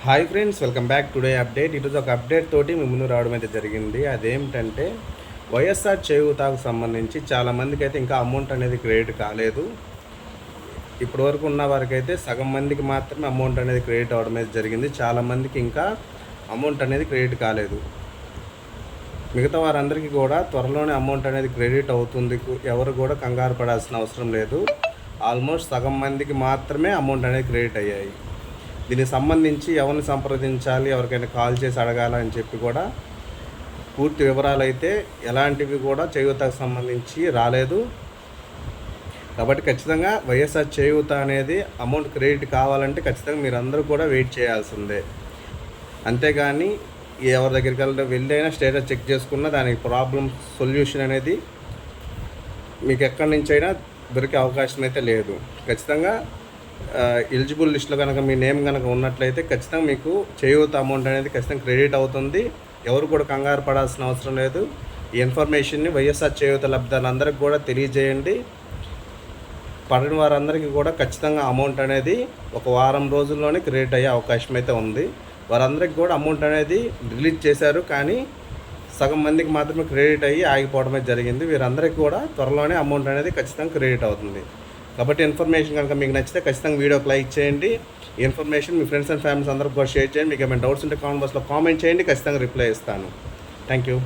Hi friends, welcome back today update. ఈరోజు ఒక update తోటి మీ ముందు రావడం అయితే జరిగింది. అదేమిటంటే వైఎస్ఆర్ చేయూతకు సంబంధించి చాలామందికి అయితే ఇంకా అమౌంట్ అనేది క్రెడిట్ కాలేదు. ఇప్పటివరకు ఉన్న వారికి అయితే సగం మందికి మాత్రమే అమౌంట్ అనేది క్రెడిట్ అవ్వడం అయితే జరిగింది. చాలామందికి ఇంకా అమౌంట్ అనేది క్రెడిట్ కాలేదు. మిగతా వారందరికీ కూడా త్వరలోనే అమౌంట్ అనేది క్రెడిట్ అవుతుంది. ఎవరు కూడా కంగారు పడాల్సిన అవసరం లేదు. ఆల్మోస్ట్ సగం మందికి మాత్రమే అమౌంట్ అనేది క్రెడిట్ అయ్యాయి. దీనికి సంబంధించి ఎవరిని సంప్రదించాలి, ఎవరికైనా కాల్ చేసి అడగాలని చెప్పి కూడా పూర్తి వివరాలు అయితే ఎలాంటివి కూడా చేయూతకు సంబంధించి రాలేదు. కాబట్టి ఖచ్చితంగా వైఎస్ఆర్ చేయూత అనేది అమౌంట్ క్రెడిట్ కావాలంటే ఖచ్చితంగా మీరందరూ కూడా వెయిట్ చేయాల్సిందే. అంతేగాని ఎవరి దగ్గరికి వెళ్ళైనా స్టేటస్ చెక్ చేసుకున్న దానికి ప్రాబ్లం సొల్యూషన్ అనేది మీకు ఎక్కడి నుంచి అయినా దొరికే అవకాశం అయితే లేదు. ఖచ్చితంగా ఎలిజిబుల్ లిస్ట్లో కనుక మీ నేమ్ కనుక ఉన్నట్లయితే ఖచ్చితంగా మీకు చేయూత అమౌంట్ అనేది ఖచ్చితంగా క్రెడిట్ అవుతుంది. ఎవరు కూడా కంగారు పడాల్సిన అవసరం లేదు. ఈ ఇన్ఫర్మేషన్ని వైఎస్ఆర్ చేయూత లబ్ధాలందరికీ కూడా తెలియజేయండి. పడిన వారందరికీ కూడా ఖచ్చితంగా అమౌంట్ అనేది ఒక వారం రోజుల్లోనే క్రెడిట్ అయ్యే అవకాశం అయితే ఉంది. వారందరికీ కూడా అమౌంట్ అనేది రిలీజ్ చేశారు, కానీ సగం మందికి మాత్రమే క్రెడిట్ అయ్యి ఆగిపోవడమే జరిగింది. వీరందరికీ కూడా త్వరలోనే అమౌంట్ అనేది ఖచ్చితంగా క్రెడిట్ అవుతుంది. కాబట్టి ఇన్ఫర్మేషన్ కనుక మీకు నచ్చితే ఖచ్చితంగా వీడియోకి లైక్ చేయండి. ఈ information me friends and families అందరికీ కూడా షేర్ చేయండి. మీకు ఏమైనా డౌట్స్ ఉంటే కామెంట్ బాక్స్లో కామెంట్ చేయండి, ఖచ్చితంగా రిప్లై ఇస్తాను. Thank you.